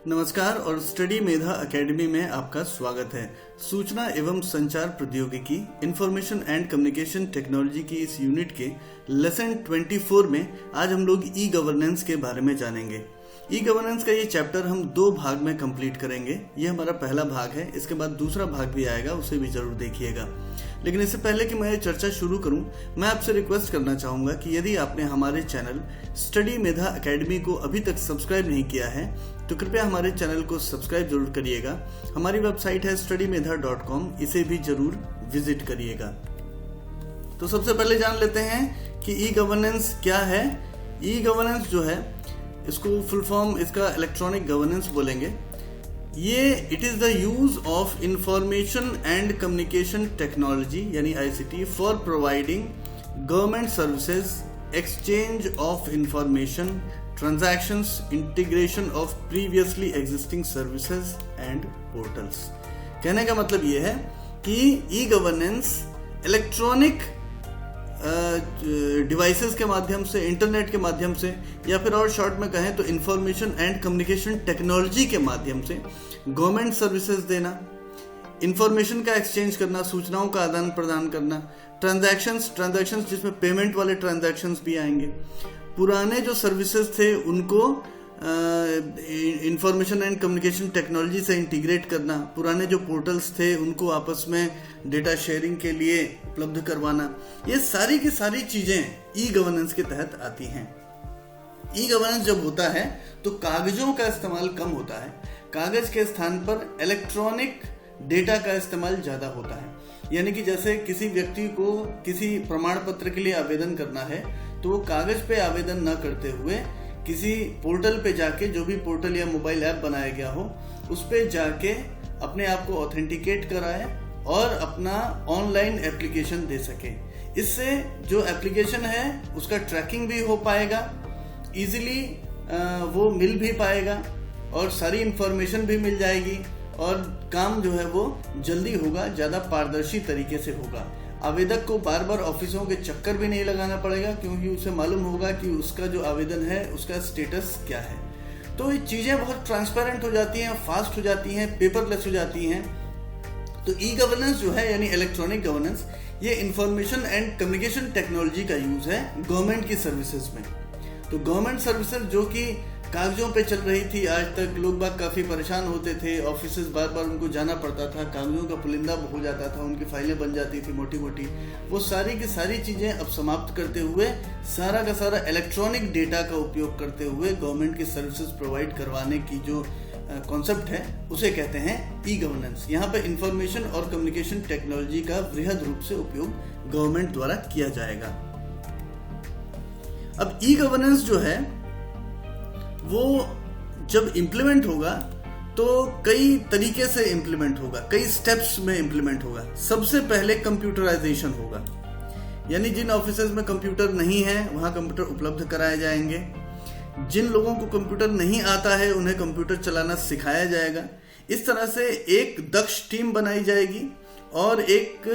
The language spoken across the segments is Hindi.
नमस्कार और स्टडी मेधा एकेडमी में आपका स्वागत है। सूचना एवं संचार प्रौद्योगिकी इंफॉर्मेशन एंड कम्युनिकेशन टेक्नोलॉजी की इस यूनिट के लेसन 24 में आज हम लोग ई गवर्नेंस के बारे में जानेंगे। ई गवर्नेंस का ये चैप्टर हम 2 भाग में कंप्लीट करेंगे। ये हमारा पहला भाग है, इसके बाद दूसरा भाग भी आएगा, उसे भी जरूर देखिएगा। लेकिन इससे पहले कि मैं ये चर्चा शुरू करूं, मैं आपसे रिक्वेस्ट करना चाहूंगा कि यदि आपने हमारे चैनल स्टडी मेधा एकेडमी को अभी तक सब्सक्राइब नहीं किया है तो कृपया हमारे चैनल को सब्सक्राइब जरूर करिएगा। हमारी वेबसाइट है studymedha.com, इसे भी जरूर विजिट करिएगा। तो सबसे पहले जान लेते हैं कि ई गवर्नेंस क्या है। ई गवर्नेंस जो है, इसको फुल फॉर्म इसका इलेक्ट्रॉनिक गवर्नेंस बोलेंगे। ये it is the use of information and communication technology यानी ICT for providing government services, exchange of information, transactions, integration of previously existing services and portals. कहने का मतलब ये है कि ई गवर्नेंस इलेक्ट्रॉनिक डिवाइसेस के माध्यम से, इंटरनेट के माध्यम से, या फिर और शॉर्ट में कहें तो इंफॉर्मेशन एंड कम्युनिकेशन टेक्नोलॉजी के माध्यम से गवर्नमेंट सर्विसेज देना, इंफॉर्मेशन का एक्सचेंज करना, सूचनाओं का आदान प्रदान करना, ट्रांजैक्शंस जिसमें पेमेंट वाले ट्रांजैक्शंस भी आएंगे, पुराने जो सर्विसेज थे उनको इंफॉर्मेशन एंड कम्युनिकेशन टेक्नोलॉजी से इंटीग्रेट करना, पुराने जो पोर्टल्स थे उनको आपस में डेटा शेयरिंग के लिए उपलब्ध करवाना। ये सारी की सारी चीजें ई गवर्नेंस के तहत आती हैं। ई गवर्नेंस जब होता है तो कागजों का इस्तेमाल कम होता है, कागज के स्थान पर इलेक्ट्रॉनिक डेटा का इस्तेमाल ज्यादा होता है। यानी कि जैसे किसी व्यक्ति को किसी प्रमाण पत्र के लिए आवेदन करना है तो वो कागज पे आवेदन न करते हुए किसी पोर्टल पे जाके, जो भी पोर्टल या मोबाइल ऐप बनाया गया हो उस पे जाके अपने आप को ऑथेंटिकेट कराए और अपना ऑनलाइन एप्लीकेशन दे सके। इससे जो एप्लीकेशन है उसका ट्रैकिंग भी हो पाएगा, इजीली वो मिल भी पाएगा और सारी इंफॉर्मेशन भी मिल जाएगी और काम जो है वो जल्दी होगा, ज़्यादा पारदर्शी तरीके से होगा। आवेदक को बार बार ऑफिसों के चक्कर भी नहीं लगाना पड़ेगा क्योंकि उसे मालूम होगा कि उसका जो आवेदन है उसका स्टेटस क्या है। तो ये चीज़ें बहुत ट्रांसपेरेंट हो जाती हैं, फास्ट हो जाती हैं, पेपरलेस हो जाती हैं। तो ई गवर्नेंस जो है यानी इलेक्ट्रॉनिक गवर्नेंस, ये इंफॉर्मेशन एंड कम्युनिकेशन टेक्नोलॉजी का यूज है गवर्नमेंट की सर्विसेज में। तो गवर्नमेंट सर्विसेज जो कि कागजों पे चल रही थी, आज तक लोग बाग काफ़ी परेशान होते थे, ऑफिसेज बार बार उनको जाना पड़ता था, कागजों का पुलिंदा हो जाता था, उनकी फाइलें बन जाती थी मोटी मोटी। वो सारी की सारी चीज़ें अब समाप्त करते हुए सारा का सारा इलेक्ट्रॉनिक डेटा का उपयोग करते हुए गवर्नमेंट की सर्विसेज प्रोवाइड करवाने की जो कॉन्सेप्ट है उसे कहते हैं ई गवर्नेंस। यहाँ पे इंफॉर्मेशन और कम्युनिकेशन टेक्नोलॉजी का वृहद रूप से उपयोग गवर्नमेंट द्वारा किया जाएगा। अब ई गवर्नेंस जो है वो जब इम्प्लीमेंट होगा तो कई तरीके से इम्प्लीमेंट होगा, कई स्टेप्स में इम्प्लीमेंट होगा। सबसे पहले कंप्यूटराइजेशन होगा, यानी जिन ऑफिसेज में कंप्यूटर नहीं है वहां कंप्यूटर उपलब्ध कराए जाएंगे। जिन लोगों को कंप्यूटर नहीं आता है उन्हें कंप्यूटर चलाना सिखाया जाएगा। इस तरह से एक दक्ष टीम बनाई जाएगी और एक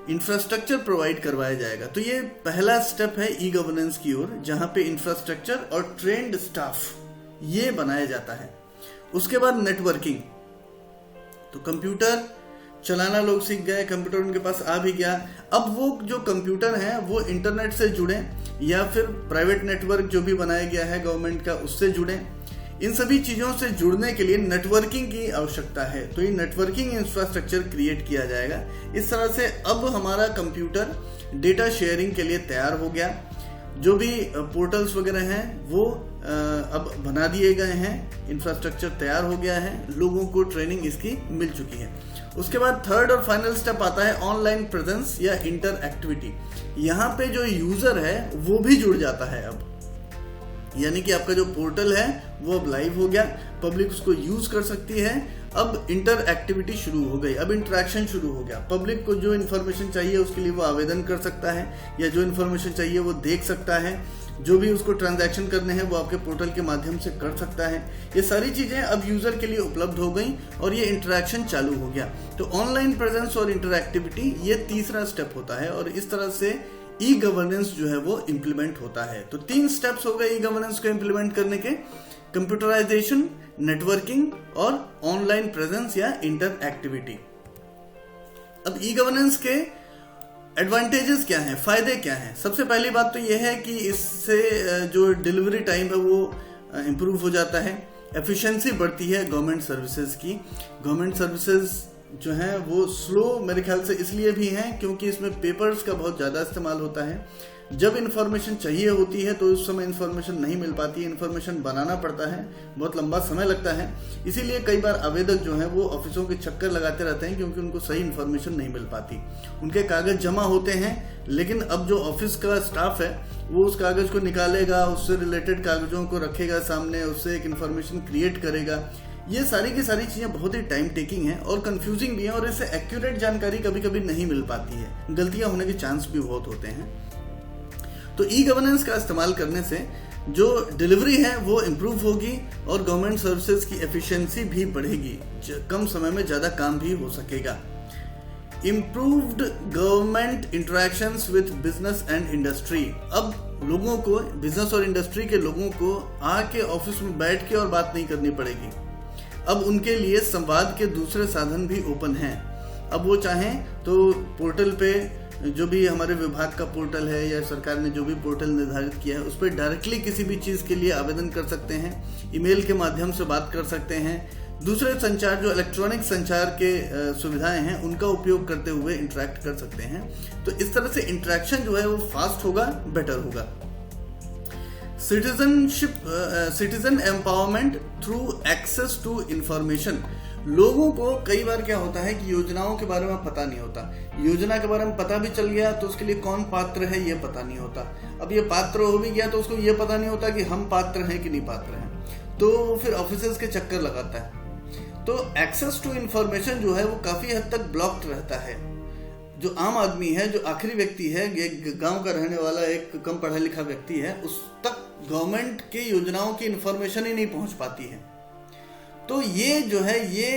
इंफ्रास्ट्रक्चर प्रोवाइड करवाया जाएगा। तो ये पहला स्टेप है ई गवर्नेंस की ओर, जहां पे इंफ्रास्ट्रक्चर और ट्रेन्ड स्टाफ ये बनाया जाता है। उसके बाद नेटवर्किंग, तो कंप्यूटर चलाना लोग सीख गए, कंप्यूटर उनके पास आ भी गया। अब वो जो कंप्यूटर हैं वो इंटरनेट से जुड़े या फिर प्राइवेट नेटवर्क जो भी बनाया गया है गवर्नमेंट का उससे जुड़े। इन सभी चीज़ों से जुड़ने के लिए नेटवर्किंग की आवश्यकता है, तो ये नेटवर्किंग इंफ्रास्ट्रक्चर क्रिएट किया जाएगा। इस तरह से अब हमारा कंप्यूटर डेटा शेयरिंग के लिए तैयार हो गया। जो भी पोर्टल्स वगैरह हैं वो अब बना दिए गए हैं, इंफ्रास्ट्रक्चर तैयार हो गया है, लोगों को ट्रेनिंग इसकी मिल चुकी है। उसके बाद थर्ड और फाइनल स्टेप आता है ऑनलाइन प्रेजेंस या इंटर एक्टिविटी। यहाँ पे जो यूजर है वो भी जुड़ जाता है अब, यानी कि आपका जो पोर्टल है वो अब लाइव हो गया, पब्लिक उसको यूज कर सकती है। अब इंटर एक्टिविटी शुरू हो गई, अब इंटरेक्शन शुरू हो गया। पब्लिक को जो इन्फॉर्मेशन चाहिए उसके लिए वो आवेदन कर सकता है या जो इन्फॉर्मेशन चाहिए वो देख सकता है। जो भी उसको ट्रांजैक्शन करने हैं वो आपके पोर्टल के माध्यम से कर सकता है। ये सारी चीजें अब यूजर के लिए उपलब्ध हो गई और ये इंटरेक्शन चालू हो गया। तो ऑनलाइन प्रेजेंस और इंटरएक्टिविटी ये तीसरा स्टेप होता है और इस तरह से ई गवर्नेंस जो है वो इम्प्लीमेंट होता है। तो 3 स्टेप्स हो गए ई गवर्नेंस को इम्प्लीमेंट करने के: कंप्यूटराइजेशन, नेटवर्किंग और ऑनलाइन प्रेजेंस या इंटरएक्टिविटी। अब ई गवर्नेंस के एडवांटेजेस क्या हैं, फायदे क्या हैं? सबसे पहली बात तो यह है कि इससे जो डिलीवरी टाइम है वो इम्प्रूव हो जाता है, एफिशिएंसी बढ़ती है गवर्नमेंट सर्विसेज की। गवर्नमेंट सर्विसेज जो हैं वो स्लो मेरे ख्याल से इसलिए भी हैं क्योंकि इसमें पेपर्स का बहुत ज़्यादा इस्तेमाल होता है। जब इन्फॉर्मेशन चाहिए होती है तो उस समय इन्फॉर्मेशन नहीं मिल पाती है, इन्फॉर्मेशन बनाना पड़ता है, बहुत लंबा समय लगता है। इसीलिए कई बार आवेदक जो हैं वो ऑफिसों के चक्कर लगाते रहते हैं क्योंकि उनको सही इन्फॉर्मेशन नहीं मिल पाती। उनके कागज जमा होते हैं लेकिन अब जो ऑफिस का स्टाफ है वो उस कागज को निकालेगा, उससे रिलेटेड कागजों को रखेगा सामने, उससे एक इन्फॉर्मेशन क्रिएट करेगा। ये सारी की सारी चीज़ें बहुत ही टाइम टेकिंग है और कंफ्यूजिंग भी है और इससे एक्यूरेट जानकारी कभी कभी नहीं मिल पाती है, गलतियां होने के चांस भी बहुत होते हैं। तो ई गवर्नेंस का इस्तेमाल करने से जो डिलीवरी है वो इम्प्रूव होगी और गवर्नमेंट सर्विसेज की एफिशिएंसी भी बढ़ेगी, कम समय में ज़्यादा काम भी हो सकेगा। Improved government interactions with business and industry. अब लोगों को, बिजनेस और इंडस्ट्री के लोगों को आके ऑफिस में बैठ के और बात नहीं करनी पड़ेगी। अब उनके लिए संवाद के दूसरे साधन भी ओपन हैं। अब वो चाहें तो पोर्टल पे, जो भी हमारे विभाग का पोर्टल है या सरकार ने जो भी पोर्टल निर्धारित किया है उस पर डायरेक्टली किसी भी चीज़ के लिए आवेदन कर सकते हैं, ईमेल के माध्यम से बात कर सकते हैं, दूसरे संचार जो इलेक्ट्रॉनिक संचार के सुविधाएं हैं उनका उपयोग करते हुए इंटरेक्ट कर सकते हैं। तो इस तरह से इंटरेक्शन जो है वो फास्ट होगा, बेटर होगा। Citizen empowerment through access to information. लोगों को कई बार क्या होता है कि योजनाओं के बारे में पता नहीं होता, योजना के बारे में पता भी चल गया तो उसके लिए कौन पात्र है ये पता नहीं होता। अब ये पात्र हो भी गया तो उसको ये पता नहीं होता कि हम पात्र हैं कि नहीं पात्र हैं, तो फिर ऑफिसर्स के चक्कर लगाता है। तो एक्सेस टू इंफॉर्मेशन जो है वो काफी हद तक ब्लॉक्ड रहता है। जो आम आदमी है, जो आखिरी व्यक्ति है, एक गांव का रहने वाला एक कम पढ़ा लिखा व्यक्ति है, उस तक गवर्नमेंट के योजनाओं की इंफॉर्मेशन ही नहीं पहुंच पाती है। तो ये जो है ये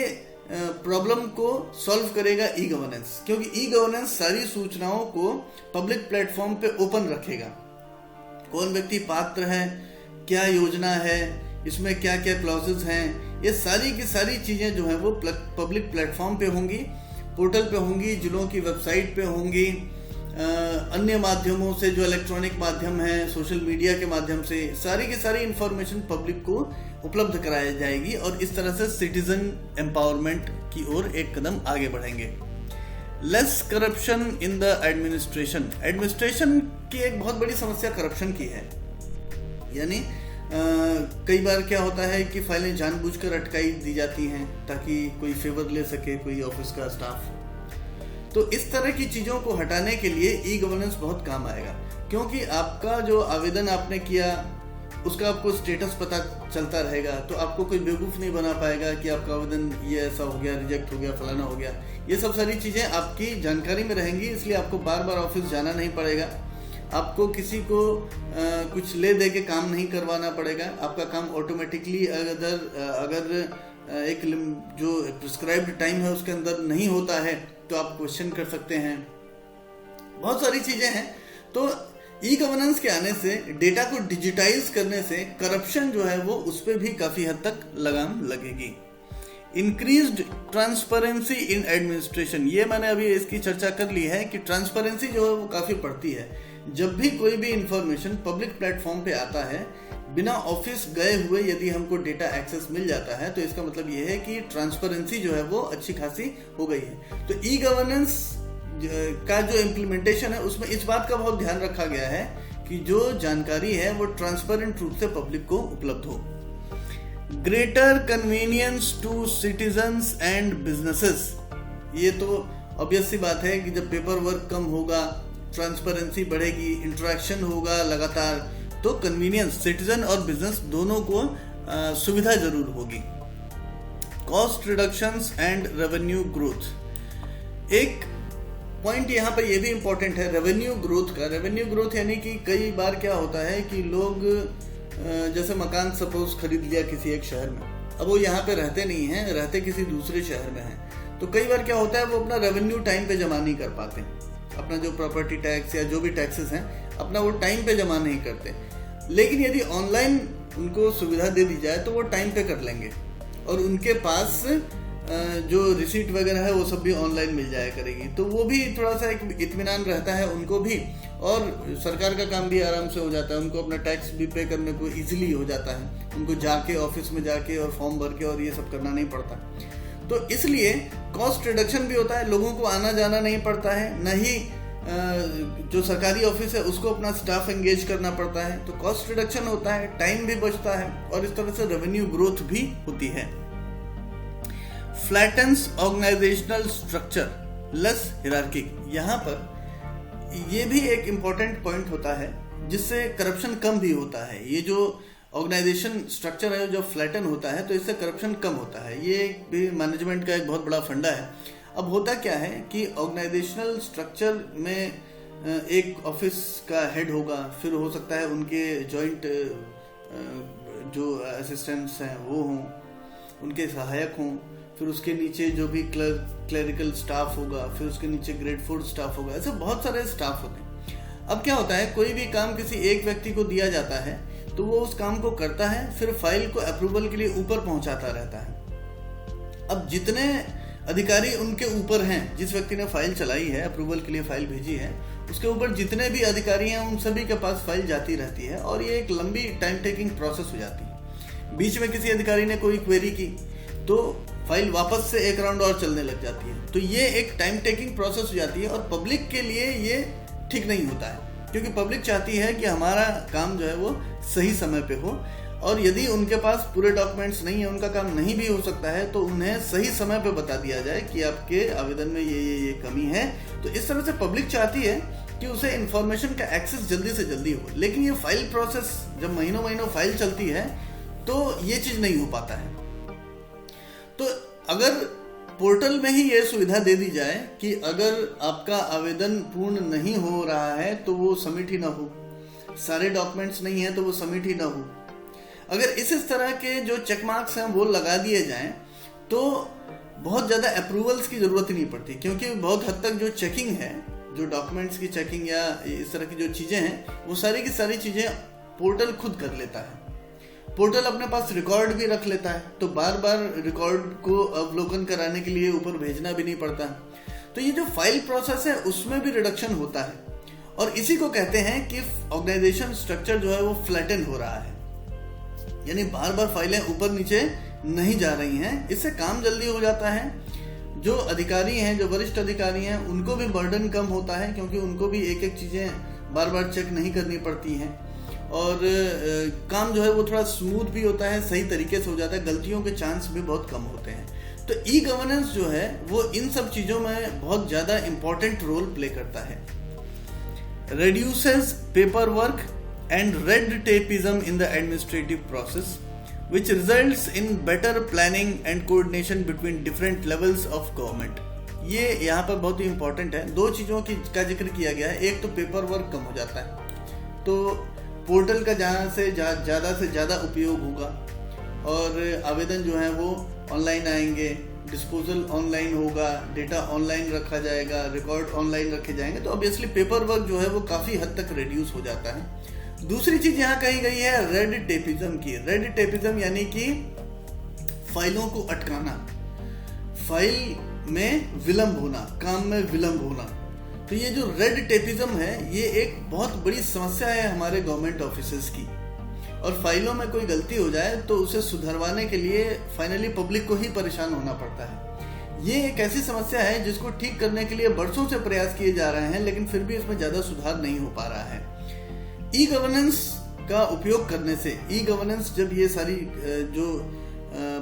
प्रॉब्लम को सॉल्व करेगा ई गवर्नेंस, क्योंकि ई गवर्नेंस सारी सूचनाओं को पब्लिक प्लेटफॉर्म पे ओपन रखेगा। कौन व्यक्ति पात्र है, क्या योजना है, इसमें क्या क्या क्लॉजेस हैं, ये सारी की सारी चीजें जो है वो पब्लिक प्लेटफॉर्म पे होंगी, पोर्टल पे होंगी, जिलों की वेबसाइट पे होंगी, अन्य माध्यमों से जो इलेक्ट्रॉनिक माध्यम है, सोशल मीडिया के माध्यम से सारी की सारी इंफॉर्मेशन पब्लिक को उपलब्ध कराई जाएगी और इस तरह से सिटीजन एम्पावरमेंट की ओर एक कदम आगे बढ़ेंगे। Less corruption in the administration. Administration की एक बहुत बड़ी समस्या करप्शन की है, यानी कई बार क्या होता है कि फाइलें जानबूझकर अटकाई दी जाती हैं ताकि कोई फेवर ले सके कोई ऑफिस का स्टाफ। तो इस तरह की चीज़ों को हटाने के लिए ई गवर्नेंस बहुत काम आएगा, क्योंकि आपका जो आवेदन आपने किया उसका आपको स्टेटस पता चलता रहेगा, तो आपको कोई बेवकूफ़ नहीं बना पाएगा कि आपका आवेदन ये ऐसा हो गया, रिजेक्ट हो गया, फलाना हो गया। ये सब सारी चीज़ें आपकी जानकारी में रहेंगी, इसलिए आपको बार बार ऑफिस जाना नहीं पड़ेगा, आपको किसी को कुछ ले दे के काम नहीं करवाना पड़ेगा। आपका काम ऑटोमेटिकली अगर एक जो प्रिस्क्राइब्ड टाइम है उसके अंदर नहीं होता है तो आप क्वेश्चन कर सकते हैं। बहुत सारी चीज़ें हैं। तो ई गवर्नेंस के आने से, डेटा को डिजिटाइज करने से करप्शन जो है वो उस पर भी काफ़ी हद तक लगाम लगेगी। इंक्रीज्ड ट्रांसपेरेंसी इन एडमिनिस्ट्रेशन, ये मैंने अभी इसकी चर्चा कर ली है कि ट्रांसपेरेंसी जो है वो काफ़ी बढ़ती है। जब भी कोई भी इंफॉर्मेशन पब्लिक प्लेटफॉर्म पे आता है, बिना ऑफिस गए हुए यदि हमको डेटा एक्सेस मिल जाता है तो इसका मतलब ये है कि ट्रांसपेरेंसी जो है वो अच्छी खासी हो गई है। तो ई गवर्नेंस का जो इम्प्लीमेंटेशन है उसमें इस बात का बहुत ध्यान रखा गया है कि जो जानकारी है वो ट्रांसपेरेंट रूप से पब्लिक को उपलब्ध हो। Greater convenience to citizens and businesses, ये तो ऑब्वियस सी बात है कि जब पेपर वर्क कम होगा, ट्रांसपेरेंसी बढ़ेगी, इंटरेक्शन होगा लगातार, तो कन्वीनियंस सिटीजन और बिजनेस दोनों को सुविधा जरूर होगी। Cost reductions and revenue growth, एक पॉइंट यहाँ पर ये भी इंपॉर्टेंट है रेवेन्यू ग्रोथ का। रेवेन्यू ग्रोथ यानी कि कई बार क्या होता है कि लोग जैसे मकान सपोज खरीद लिया किसी एक शहर में, अब वो यहाँ पे रहते नहीं हैं, रहते किसी दूसरे शहर में हैं, तो कई बार क्या होता है वो अपना रेवेन्यू टाइम पे जमा नहीं कर पाते, अपना जो प्रॉपर्टी टैक्स या जो भी टैक्सेस हैं अपना वो टाइम पे जमा नहीं करते। लेकिन यदि ऑनलाइन उनको सुविधा दे दी जाए तो वो टाइम पे कर लेंगे। और उनके पास जो रिसीट वगैरह है वो सब भी ऑनलाइन मिल जाया करेगी। तो वो भी थोड़ा सा एक इत्मीनान रहता है उनको भी, और सरकार का काम भी आराम से हो जाता है, उनको अपना टैक्स भी पे करने को इजीली हो जाता है, उनको जाके ऑफिस में जाके और फॉर्म भर के और ये सब करना नहीं पड़ता। तो इसलिए कॉस्ट रिडक्शन भी होता है, लोगों को आना जाना नहीं पड़ता है, न ही जो सरकारी ऑफिस है उसको अपना स्टाफ एंगेज करना पड़ता है। तो कॉस्ट रिडक्शन होता है, टाइम भी बचता है और इस तरह से रेवेन्यू ग्रोथ भी होती है। फ्लैटन्स ऑर्गेनाइजेशनल स्ट्रक्चर, लेस हिरार्की। यहाँ पर ये भी एक इम्पोर्टेंट पॉइंट होता है जिससे करप्शन कम भी होता है। ये जो ऑर्गेनाइजेशन स्ट्रक्चर है जो फ्लैटन होता है तो इससे करप्शन कम होता है। ये भी मैनेजमेंट का एक बहुत बड़ा फंडा है। अब होता क्या है कि ऑर्गेनाइजेशनल स्ट्रक्चर में एक ऑफिस का हेड होगा, फिर हो सकता है उनके जॉइंट जो असिस्टेंट्स हैं वो हों, उनके सहायक हों, फिर उसके नीचे जो भी क्लरिकल स्टाफ होगा, फिर उसके नीचे ग्रेड 4 स्टाफ होगा, ऐसे बहुत सारे स्टाफ होते हैं। अब क्या होता है, कोई भी काम किसी एक व्यक्ति को दिया जाता है तो वो उस काम को करता है, फिर फाइल को अप्रूवल के लिए ऊपर पहुंचाता रहता है। अब जितने अधिकारी उनके ऊपर हैं, जिस व्यक्ति ने फाइल चलाई है, अप्रूवल के लिए फाइल भेजी है, उसके ऊपर जितने भी अधिकारी हैं उन सभी के पास फाइल जाती रहती है और ये एक लंबी टाइम टेकिंग प्रोसेस हो जाती है। बीच में किसी अधिकारी ने कोई क्वेरी की तो फाइल वापस से एक राउंड और चलने लग जाती है। तो ये एक टाइम टेकिंग प्रोसेस हो जाती है और पब्लिक के लिए ये ठीक नहीं होता है, क्योंकि पब्लिक चाहती है कि हमारा काम जो है वो सही समय पे हो, और यदि उनके पास पूरे डॉक्यूमेंट्स नहीं है, उनका काम नहीं भी हो सकता है, तो उन्हें सही समय पे बता दिया जाए कि आपके आवेदन में ये कमी है। तो इस तरह से पब्लिक चाहती है कि उसे इंफॉर्मेशन का एक्सेस जल्दी से जल्दी हो। लेकिन ये फाइल प्रोसेस जब महीनों महीनों फाइल चलती है तो ये चीज नहीं हो पाता है। तो अगर पोर्टल में ही ये सुविधा दे दी जाए कि अगर आपका आवेदन पूर्ण नहीं हो रहा है तो वो सबमिट ही ना हो, सारे डॉक्यूमेंट्स नहीं है तो वो सबमिट ही ना हो, अगर इस तरह के जो चेक मार्क्स हैं वो लगा दिए जाएं तो बहुत ज़्यादा अप्रूवल्स की ज़रूरत ही नहीं पड़ती, क्योंकि बहुत हद तक जो चेकिंग है, जो डॉक्यूमेंट्स की चेकिंग या इस तरह की जो चीज़ें हैं वो सारी की सारी चीज़ें पोर्टल खुद कर लेता है। पोर्टल अपने पास रिकॉर्ड भी रख लेता है, तो बार बार रिकॉर्ड को अवलोकन कराने के लिए ऊपर भेजना भी नहीं पड़ता। तो ये जो फाइल प्रोसेस है उसमें भी रिडक्शन होता है, और इसी को कहते हैं कि ऑर्गेनाइजेशन स्ट्रक्चर जो है वो फ्लैटन हो रहा है, यानी बार बार फाइलें ऊपर नीचे नहीं जा रही हैं। इससे काम जल्दी हो जाता है। जो अधिकारी हैं, जो वरिष्ठ अधिकारी हैं, उनको भी बर्डन कम होता है, क्योंकि उनको भी एक एक चीज़ें बार बार चेक नहीं करनी पड़ती हैं, और काम जो है वो थोड़ा स्मूथ भी होता है, सही तरीके से हो जाता है, गलतियों के चांस भी बहुत कम होते हैं। तो ई गवर्नेंस जो है वो इन सब चीज़ों में बहुत ज़्यादा इंपॉर्टेंट रोल प्ले करता है। reduces paperwork and red tapeism in the administrative process, which results in better planning and coordination between different levels of government. ये यहाँ पर बहुत ही इंपॉर्टेंट है। दो चीज़ों का जिक्र किया गया है। एक तो पेपर वर्क कम हो जाता है, तो पोर्टल का जहाँ से ज़्यादा उपयोग होगा और आवेदन जो है वो ऑनलाइन आएंगे, डिस्पोजल ऑनलाइन होगा, डेटा ऑनलाइन रखा जाएगा, रिकॉर्ड ऑनलाइन रखे जाएंगे, तो ऑब्वियसली पेपर वर्क जो है वो काफ़ी हद तक रिड्यूस हो जाता है। दूसरी चीज़ यहाँ कही गई है रेड टेपिज्म की। रेड टेपिज्म यानी कि फाइलों को अटकाना, फाइल में विलंब होना, काम में विलंब होना। तो ये जो रेड टेपिज्म है ये एक बहुत बड़ी समस्या है हमारे गवर्नमेंट ऑफिसर्स की, और फाइलों में कोई गलती हो जाए तो उसे सुधरवाने के लिए फाइनली पब्लिक को ही परेशान होना पड़ता है। ये एक ऐसी समस्या है जिसको ठीक करने के लिए बरसों से प्रयास किए जा रहे हैं, लेकिन फिर भी इसमें ज़्यादा सुधार नहीं हो पा रहा है। ई गवर्नेंस का उपयोग करने से, ई गवर्नेंस जब ये सारी जो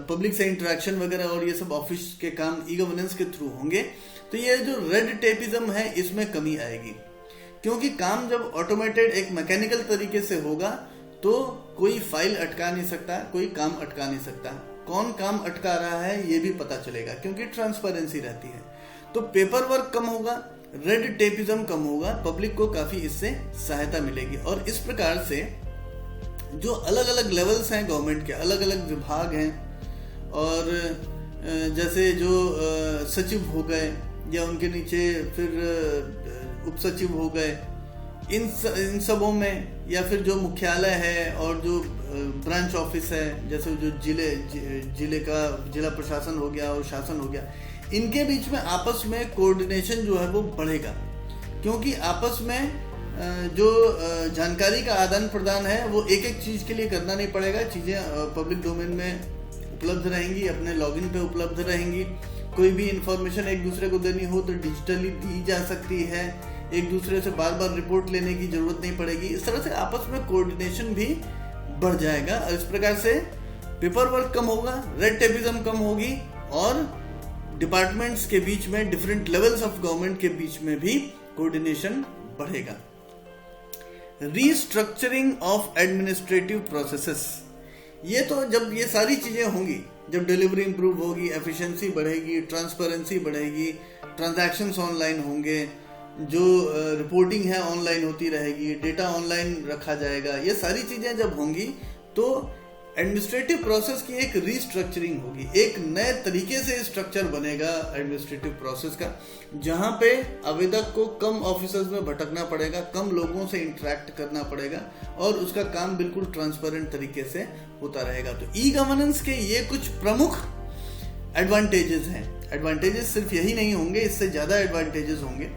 पब्लिक से इंटरेक्शन वगैरह और ये सब ऑफिस के काम ई गवर्नेंस के थ्रू होंगे, तो ये जो रेड टेपिज्म है इसमें कमी आएगी, क्योंकि काम जब ऑटोमेटेड एक मैकेनिकल तरीके से होगा तो कोई फाइल अटका नहीं सकता, कोई काम अटका नहीं सकता। कौन काम अटका रहा है ये भी पता चलेगा, क्योंकि ट्रांसपेरेंसी रहती है। तो पेपर वर्क कम होगा, रेड टेपिज्म कम होगा, पब्लिक को काफी इससे सहायता मिलेगी। और इस प्रकार से जो अलग अलग लेवल्स हैं गवर्नमेंट के, अलग अलग विभाग हैं, और जैसे जो सचिव हो गए या उनके नीचे फिर उप सचिव हो गए, इन सबों में या फिर जो मुख्यालय है और जो ब्रांच ऑफिस है, जैसे जो जिला प्रशासन हो गया और शासन हो गया, इनके बीच में आपस में कोऑर्डिनेशन जो है वो बढ़ेगा, क्योंकि आपस में जो जानकारी का आदान प्रदान है वो एक एक चीज़ के लिए करना नहीं पड़ेगा। चीज़ें पब्लिक डोमेन में उपलब्ध रहेंगी, अपने लॉगिन पे उपलब्ध रहेंगी। कोई भी इंफॉर्मेशन एक दूसरे को देनी हो तो डिजिटली दी जा सकती है, एक दूसरे से बार बार रिपोर्ट लेने की जरूरत नहीं पड़ेगी। इस तरह से आपस में कोऑर्डिनेशन भी बढ़ जाएगा और इस प्रकार से पेपर वर्क कम होगा, रेड टेपिज्म कम होगी और डिपार्टमेंट्स के बीच में, डिफरेंट लेवल्स ऑफ गवर्नमेंट के बीच में भी कोऑर्डिनेशन बढ़ेगा। रीस्ट्रक्चरिंग ऑफ एडमिनिस्ट्रेटिव प्रोसेसेस, ये तो जब ये सारी चीजें होंगी, जब डिलीवरी इंप्रूव होगी, एफिशिएंसी बढ़ेगी, ट्रांसपेरेंसी बढ़ेगी, ट्रांजैक्शंस ऑनलाइन होंगे, जो रिपोर्टिंग है ऑनलाइन होती रहेगी, डेटा ऑनलाइन रखा जाएगा, ये सारी चीजें जब होंगी तो एडमिनिस्ट्रेटिव प्रोसेस की एक रीस्ट्रक्चरिंग होगी, एक नए तरीके से स्ट्रक्चर बनेगा एडमिनिस्ट्रेटिव प्रोसेस का, जहां पे आवेदक को कम ऑफिसर्स में भटकना पड़ेगा, कम लोगों से इंटरेक्ट करना पड़ेगा और उसका काम बिल्कुल ट्रांसपेरेंट तरीके से होता रहेगा। तो ई गवर्नेंस के ये कुछ प्रमुख एडवांटेजेस हैं। एडवांटेजेस सिर्फ यही नहीं होंगे, इससे ज्यादा एडवांटेजेस होंगे,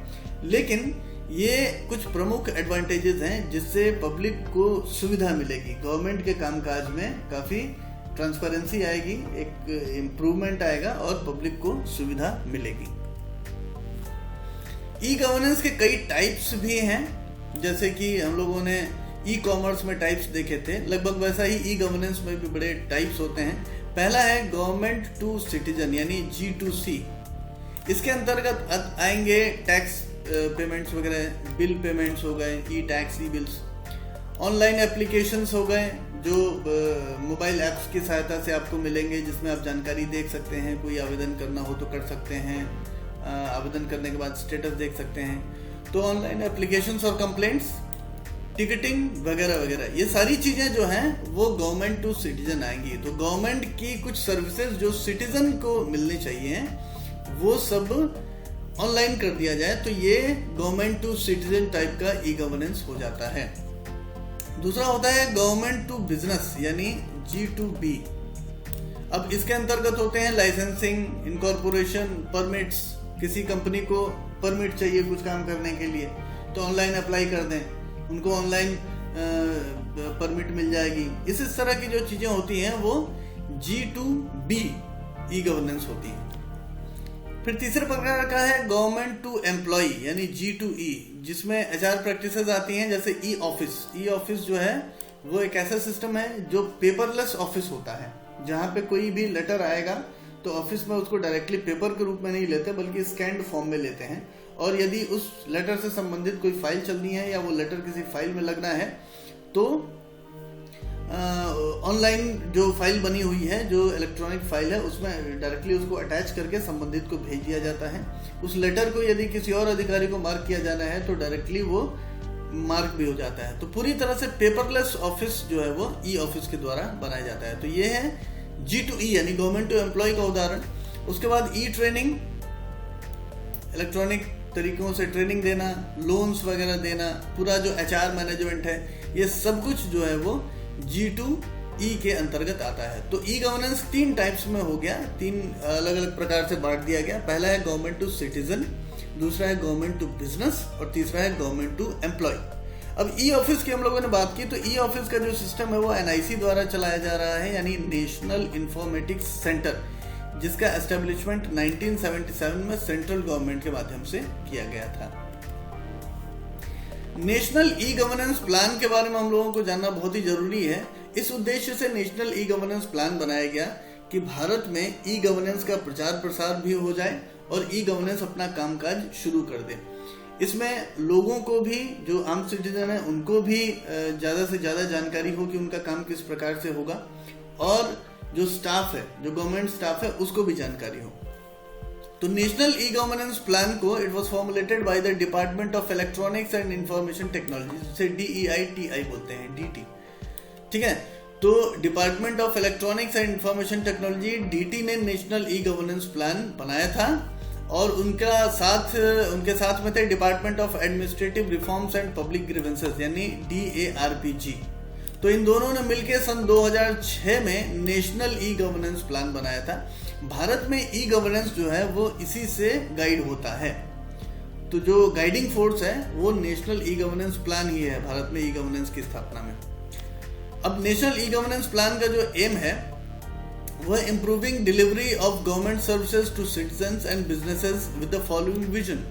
लेकिन ये कुछ प्रमुख एडवांटेजेस हैं जिससे पब्लिक को सुविधा मिलेगी, गवर्नमेंट के कामकाज में काफी ट्रांसपेरेंसी आएगी, एक इम्प्रूवमेंट आएगा और पब्लिक को सुविधा मिलेगी। ई गवर्नेंस के कई टाइप्स भी हैं, जैसे कि हम लोगों ने ई कॉमर्स में टाइप्स देखे थे, लगभग वैसा ही ई गवर्नेंस में भी बड़े टाइप्स होते हैं। पहला है गवर्नमेंट टू सिटीजन यानी G2C। इसके अंतर्गत आएंगे टैक्स पेमेंट्स वगैरह, बिल पेमेंट्स हो गए, ई टैक्स, ई बिल्स, ऑनलाइन एप्लीकेशंस हो गए जो मोबाइल ऐप्स की सहायता से आपको मिलेंगे, जिसमें आप जानकारी देख सकते हैं, कोई आवेदन करना हो तो कर सकते हैं, आवेदन करने के बाद स्टेटस देख सकते हैं। तो ऑनलाइन एप्लीकेशंस और कंप्लेंट्स, टिकटिंग वगैरह वगैरह, ये सारी चीजें जो हैं वो गवर्नमेंट टू सिटीजन आएंगी। तो गवर्नमेंट की कुछ सर्विसेज जो सिटीजन को मिलनी चाहिए वो सब ऑनलाइन कर दिया जाए, तो ये गवर्नमेंट टू सिटीजन टाइप का ई गवर्नेंस हो जाता है। दूसरा होता है गवर्नमेंट टू बिजनेस यानी G2B। अब इसके अंतर्गत होते हैं लाइसेंसिंग, इनकॉर्पोरेशन, परमिट्स। किसी कंपनी को परमिट चाहिए कुछ काम करने के लिए तो ऑनलाइन अप्लाई कर दें, उनको ऑनलाइन परमिट मिल जाएगी। इस तरह की जो चीजें होती हैं वो G2B ई गवर्नेंस होती है। फिर तीसरे प्रकार का है गवर्नमेंट टू एम्प्लॉय यानी G2E, जिसमें HR प्रैक्टिसेस आती हैं, जैसे ई ऑफिस। ई ऑफिस जो है वो एक ऐसा सिस्टम है जो पेपरलेस ऑफिस होता है, जहां पे कोई भी लेटर आएगा तो ऑफिस में उसको डायरेक्टली पेपर के रूप में नहीं लेते बल्कि स्कैन्ड फॉर्म में लेते हैं, और यदि उस लेटर से संबंधित कोई फाइल चलनी है या वो लेटर किसी फाइल में लगना है तो ऑनलाइन जो फाइल बनी हुई है, जो इलेक्ट्रॉनिक फाइल है, उसमें डायरेक्टली उसको अटैच करके संबंधित को भेज दिया जाता है। उस लेटर को यदि किसी और अधिकारी को मार्क किया जाना है तो डायरेक्टली वो मार्क भी हो जाता है। तो पूरी तरह से पेपरलेस ऑफिस जो है वो ई ऑफिस के द्वारा बनाया जाता है। तो ये है G2E यानी गवर्नमेंट टू एम्प्लॉय का उदाहरण। उसके बाद ई ट्रेनिंग, इलेक्ट्रॉनिक तरीकों से ट्रेनिंग देना, लोन्स वगैरह देना, पूरा जो HR मैनेजमेंट है, ये सब कुछ जो है वो G2E के अंतर्गत आता है। तो ई गवर्नेंस 3 टाइप्स में हो गया, 3 अलग अलग प्रकार से बांट दिया गया। पहला है गवर्नमेंट टू सिटीजन, दूसरा है गवर्नमेंट टू बिजनेस और तीसरा है गवर्नमेंट टू एम्प्लॉय। अब ई ऑफिस की हम लोगों ने बात की, तो ई ऑफिस का जो सिस्टम है वो NIC द्वारा चलाया जा रहा है, यानी नेशनल इंफॉर्मेटिक्स सेंटर, जिसका एस्टेब्लिशमेंट 1977 में सेंट्रल गवर्नमेंट के माध्यम से किया गया था। नेशनल ई गवर्नेंस प्लान के बारे में हम लोगों को जानना बहुत ही जरूरी है। इस उद्देश्य से नेशनल ई गवर्नेंस प्लान बनाया गया कि भारत में ई गवर्नेंस का प्रचार प्रसार भी हो जाए और ई गवर्नेंस अपना कामकाज शुरू कर दे। इसमें लोगों को भी, जो आम सिटीजन है, उनको भी ज्यादा से ज्यादा जानकारी हो कि उनका काम किस प्रकार से होगा, और जो स्टाफ है, जो गवर्नमेंट स्टाफ है, उसको भी जानकारी हो। तो नेशनल ई गवर्नेंस प्लान को it was formulated by the department of electronics and information technology, जिसे DEITI बोलते हैं, DT, ठीक है। तो department of electronics and information technology DT ने नेशनल ई गवर्नेंस प्लान बनाया था और उनके साथ में थे department of administrative reforms and public grievances यानी DARPG। तो इन दोनों ने मिलकर सन 2006 में नेशनल ई गवर्नेंस प्लान बनाया था। भारत में ई गवर्नेंस जो है वो इसी से गाइड होता है। तो जो गाइडिंग फोर्स है वो नेशनल ई गवर्नेंस प्लान ही है भारत में ई गवर्नेंस की स्थापना में। अब नेशनल ई गवर्नेंस प्लान का जो एम है वह improving delivery of government services to citizens and businesses with the following vision.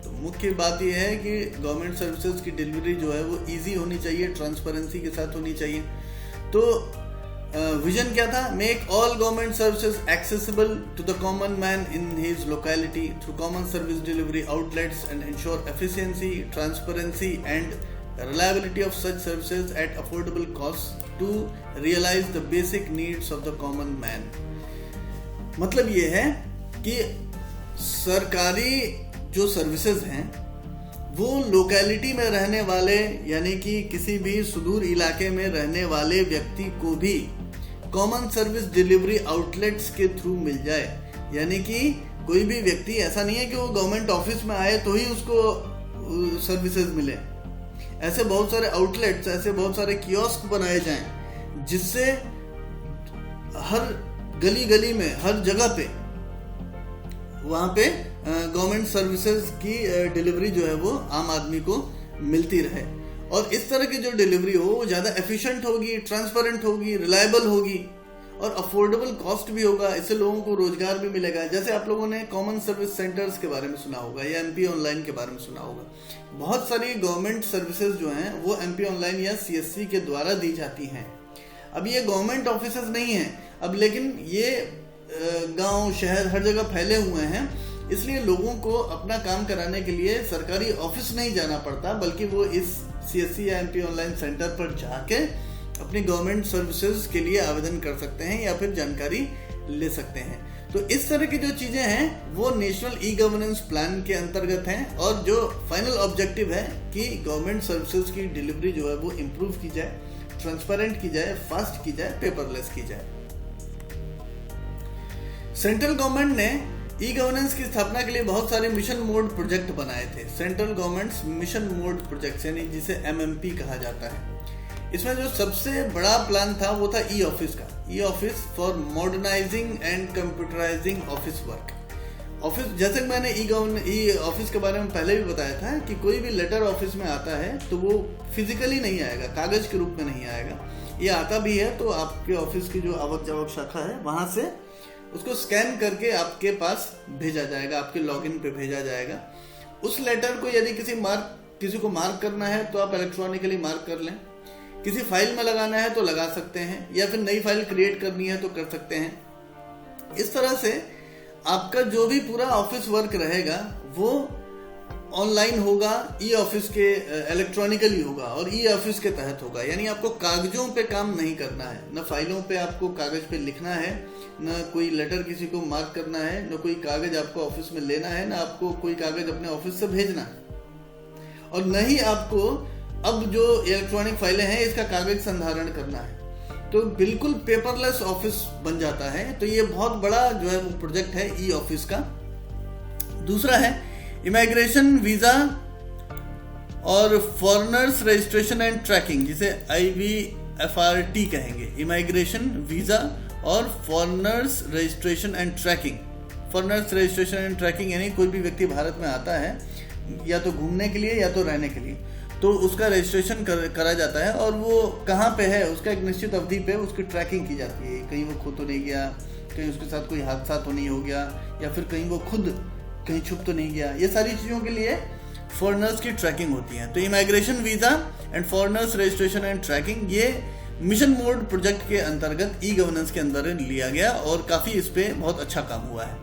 तो मुख्य बात यह है कि गवर्नमेंट सर्विसेज की डिलीवरी जो है वो इजी होनी चाहिए, ट्रांसपेरेंसी के साथ होनी चाहिए। तो विजन क्या था? Make all government services accessible to the common man in his locality through common service delivery outlets and ensure efficiency, transparency and reliability of such services at affordable cost to realize the basic needs of the common man। मतलब ये है कि सरकारी जो सर्विसेज हैं वो लोकेलिटी में रहने वाले यानी कि किसी भी सुदूर इलाके में रहने वाले व्यक्ति को भी कॉमन सर्विस डिलीवरी आउटलेट्स के थ्रू मिल जाए। यानी कि कोई भी व्यक्ति ऐसा नहीं है कि वो गवर्नमेंट ऑफिस में आए तो ही उसको सर्विसेज मिले। ऐसे बहुत सारे आउटलेट्स, ऐसे बहुत सारे कियोस्क बनाए जाएं जिससे हर गली गली में, हर जगह पे वहां पे गवर्नमेंट सर्विसेज की डिलीवरी जो है वो आम आदमी को मिलती रहे। और इस तरह की जो डिलीवरी हो वो ज़्यादा एफिशिएंट होगी, ट्रांसपेरेंट होगी, रिलायबल होगी और अफोर्डेबल कॉस्ट भी होगा। इससे लोगों को रोजगार भी मिलेगा। जैसे आप लोगों ने कॉमन सर्विस सेंटर्स के बारे में सुना होगा या MP ऑनलाइन के बारे में सुना होगा। बहुत सारी गवर्नमेंट सर्विसेज जो हैं वो MP ऑनलाइन या CSC के द्वारा दी जाती हैं। अब ये गवर्नमेंट ऑफिसेज नहीं हैं अब, लेकिन ये गांव शहर हर जगह फैले हुए हैं, इसलिए लोगों को अपना काम कराने के लिए सरकारी ऑफिस नहीं जाना पड़ता, बल्कि वो इस CSC या MP ऑनलाइन सेंटर पर जाके अपनी गवर्नमेंट सर्विसेज के लिए आवेदन कर सकते हैं या फिर जानकारी ले सकते हैं। तो इस तरह की जो चीजें हैं वो नेशनल ई गवर्नेंस प्लान के अंतर्गत हैं और जो फाइनल ऑब्जेक्टिव है कि गवर्नमेंट सर्विसेज की डिलीवरी जो है वो इम्प्रूव की जाए, ट्रांसपेरेंट की जाए, फास्ट की जाए, पेपरलेस की जाए। सेंट्रल गवर्नमेंट ने ई गवर्नेंस की स्थापना के लिए बहुत सारे मिशन मोड प्रोजेक्ट बनाए थे। Central government mission mode project यानी जिसे MMP कहा जाता है। इसमें जो सबसे बड़ा प्लान था वो था ई ऑफिस का, e office for modernising and computerising office work. Office, जैसे मैंने ई ऑफिस के बारे में पहले भी बताया था कि कोई भी लेटर ऑफिस में आता है तो वो फिजिकली नहीं आएगा, कागज के रूप में नहीं आएगा। ये आता भी है तो आपके ऑफिस की जो आवक जावक शाखा है वहां से उसको स्कैन करके आपके पास भेजा जाएगा, आपके लॉगिन पे भेजा जाएगा। उस लेटर को यदि किसी को मार्क करना है तो आप इलेक्ट्रॉनिकली मार्क कर लें, किसी फाइल में लगाना है तो लगा सकते हैं, या फिर नई फाइल क्रिएट करनी है तो कर सकते हैं। इस तरह से आपका जो भी पूरा ऑफिस वर्क रहेगा वो ऑनलाइन होगा, ई ऑफिस के इलेक्ट्रॉनिकली होगा और ई ऑफिस के तहत होगा। यानी आपको कागजों पे काम नहीं करना है, न फाइलों पे आपको कागज पे लिखना है, न कोई लेटर किसी को मार्क करना है, न कोई कागज आपको ऑफिस में लेना है, न आपको कोई कागज अपने ऑफिस से भेजना है, और न ही आपको अब जो इलेक्ट्रॉनिक फाइलें हैं इसका कागज संधारण करना है। तो बिल्कुल पेपरलेस ऑफिस बन जाता है। तो ये बहुत बड़ा जो है वो प्रोजेक्ट है ई ऑफिस का। दूसरा है इमिग्रेशन वीजा और फॉरेनर्स रजिस्ट्रेशन एंड ट्रैकिंग, जिसे IVFRT कहेंगे। इमिग्रेशन वीजा और foreigners registration and tracking. Foreigners registration and tracking यानी कोई भी व्यक्ति भारत में आता है या तो घूमने के लिए या तो रहने के लिए, तो उसका रजिस्ट्रेशन करा जाता है और वो कहाँ पे है उसका एक निश्चित अवधि पे उसकी ट्रैकिंग की जाती है। कहीं वो खो तो नहीं गया, कहीं उसके साथ कोई हादसा तो नहीं हो गया, या फिर कहीं वो खुद कहीं छुप तो नहीं गया। ये सारी चीज़ों के लिए फॉरेनर्स की ट्रैकिंग होती है। तो immigration visa and foreigners registration and tracking ये मिशन मोड प्रोजेक्ट के अंतर्गत ई गवर्नेंस के अंदर लिया गया और काफ़ी इस पर बहुत अच्छा काम हुआ है।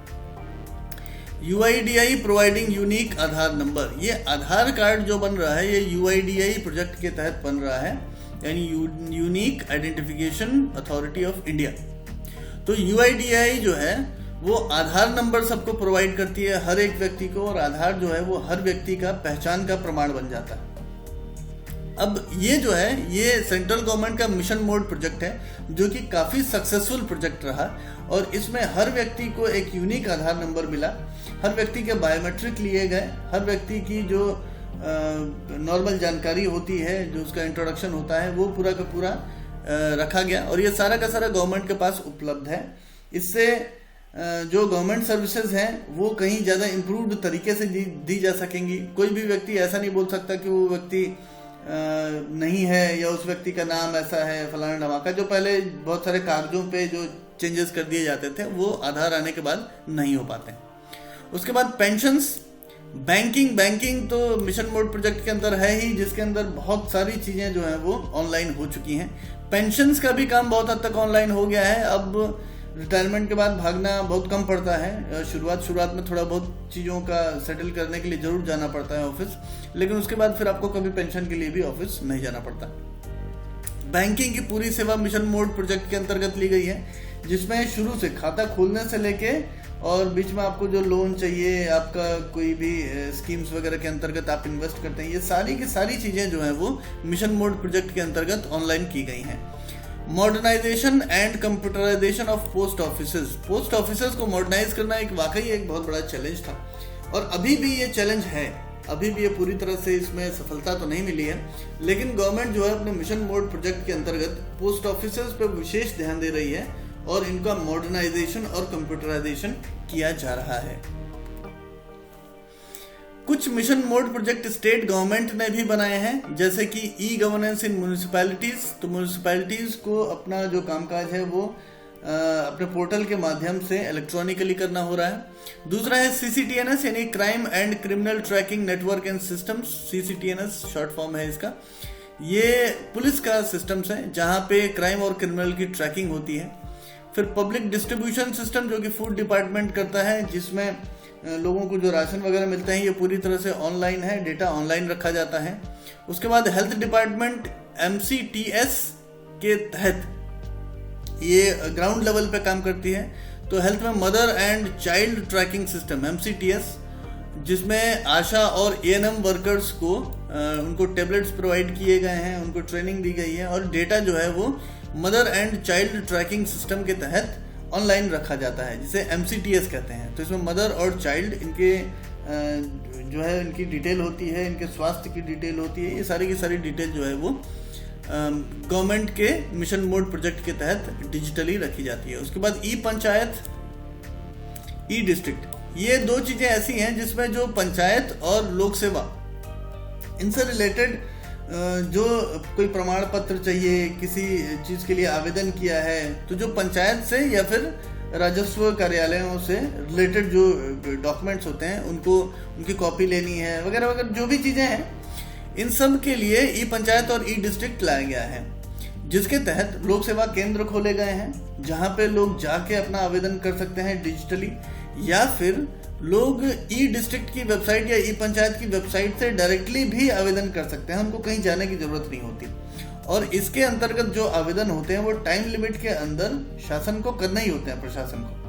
UIDAI प्रोवाइडिंग यूनिक आधार नंबर, ये आधार कार्ड जो बन रहा है ये UIDAI प्रोजेक्ट के तहत बन रहा है, यानी unique identification authority of India. तो UIDAI जो है वो आधार नंबर सबको प्रोवाइड करती है, हर एक व्यक्ति को, और आधार जो है वो हर व्यक्ति का पहचान का प्रमाण बन जाता है। अब ये जो है ये सेंट्रल गवर्नमेंट का मिशन मोड प्रोजेक्ट है जो कि काफ़ी सक्सेसफुल प्रोजेक्ट रहा और इसमें हर व्यक्ति को एक यूनिक आधार नंबर मिला। हर व्यक्ति के बायोमेट्रिक लिए गए, हर व्यक्ति की जो नॉर्मल जानकारी होती है, जो उसका इंट्रोडक्शन होता है, वो पूरा का पूरा रखा गया और ये सारा का सारा गवर्नमेंट के पास उपलब्ध है। इससे जो गवर्नमेंट सर्विसेज हैं वो कहीं ज़्यादा इम्प्रूव्ड तरीके से दी जा सकेंगी। कोई भी व्यक्ति ऐसा नहीं बोल सकता कि वो व्यक्ति नहीं है या उस व्यक्ति का नाम ऐसा है फलाना ढमाका, जो पहले बहुत सारे कागजों पे जो चेंजेस कर दिए जाते थे वो आधार आने के बाद नहीं हो पाते। उसके बाद पेंशन्स, बैंकिंग तो मिशन मोड प्रोजेक्ट के अंदर है ही, जिसके अंदर बहुत सारी चीज़ें जो हैं वो ऑनलाइन हो चुकी हैं। पेंशन्स का भी काम बहुत हद तक ऑनलाइन हो गया है। अब रिटायरमेंट के बाद भागना बहुत कम पड़ता है। शुरुआत में थोड़ा बहुत चीज़ों का सेटल करने के लिए जरूर जाना पड़ता है ऑफिस, लेकिन उसके बाद फिर आपको कभी पेंशन के लिए भी ऑफिस नहीं जाना पड़ता। बैंकिंग की पूरी सेवा मिशन मोड प्रोजेक्ट के अंतर्गत ली गई है, जिसमें शुरू से खाता खोलने से लेके और बीच में आपको जो लोन चाहिए, आपका कोई भी स्कीम्स वगैरह के अंतर्गत आप इन्वेस्ट करते हैं, ये सारी की सारी चीज़ें जो हैं वो मिशन मोड प्रोजेक्ट के अंतर्गत ऑनलाइन की गई हैं। Modernization and computerization of post offices को मॉडर्नाइज करना एक बहुत बड़ा चैलेंज था और अभी भी ये चैलेंज है। अभी भी ये पूरी तरह से इसमें सफलता तो नहीं मिली है, लेकिन गवर्नमेंट जो है अपने मिशन मोड प्रोजेक्ट के अंतर्गत पोस्ट ऑफिसेज पे विशेष ध्यान दे रही है और इनका मॉडर्नाइजेशन और कंप्यूटराइजेशन किया जा रहा है। कुछ mission mode project state government ने भी बनाए हैं, जैसे कि ई गवर्नेंस इन म्यूनिसिपैलिटीज। तो म्यूनिसिपैलिटीज को अपना जो कामकाज है वो अपने पोर्टल के माध्यम से इलेक्ट्रॉनिकली करना हो रहा है। दूसरा है CCTNS यानी crime and criminal tracking network and systems. CCTNS short form है इसका। ये पुलिस का सिस्टम्स है जहाँ पे क्राइम और क्रिमिनल की ट्रैकिंग होती है। फिर पब्लिक डिस्ट्रीब्यूशन सिस्टम जो कि फूड डिपार्टमेंट करता है, जिसमें लोगों को जो राशन वगैरह मिलते हैं ये पूरी तरह से ऑनलाइन है, डेटा ऑनलाइन रखा जाता है। उसके बाद हेल्थ डिपार्टमेंट MCTS के तहत ये ग्राउंड लेवल पे काम करती है। तो हेल्थ में mother and child tracking system MCTS, जिसमें आशा और ANM वर्कर्स को उनको टेबलेट्स प्रोवाइड किए गए हैं, उनको ट्रेनिंग दी गई है और डेटा जो है वो mother and child tracking system के तहत ऑनलाइन रखा जाता है, जिसे MCTS कहते हैं। तो इसमें मदर और चाइल्ड इनके जो है इनकी डिटेल होती है, इनके स्वास्थ्य की डिटेल होती है, ये सारी की सारी डिटेल जो है वो गवर्नमेंट के मिशन मोड प्रोजेक्ट के तहत डिजिटली रखी जाती है। उसके बाद ई पंचायत, ई डिस्ट्रिक्ट, ये दो चीजें ऐसी हैं जिसमें जो पंचायत और लोक सेवा इनसे रिलेटेड जो कोई प्रमाण पत्र चाहिए, किसी चीज़ के लिए आवेदन किया है, तो जो पंचायत से या फिर राजस्व कार्यालयों से रिलेटेड जो डॉक्यूमेंट्स होते हैं उनकी कॉपी लेनी है वगैरह वगैरह जो भी चीज़ें हैं, इन सब के लिए ई पंचायत और ई डिस्ट्रिक्ट लाया गया है, जिसके तहत लोक सेवा केंद्र खोले गए हैं जहाँ पे लोग जाके अपना आवेदन कर सकते हैं डिजिटली, या फिर लोग ई डिस्ट्रिक्ट की वेबसाइट या ई पंचायत की वेबसाइट से डायरेक्टली भी आवेदन कर सकते हैं, हमको कहीं जाने की जरूरत नहीं होती। और इसके अंतर्गत जो आवेदन होते हैं वो टाइम लिमिट के अंदर शासन को करना ही होते हैं, प्रशासन को।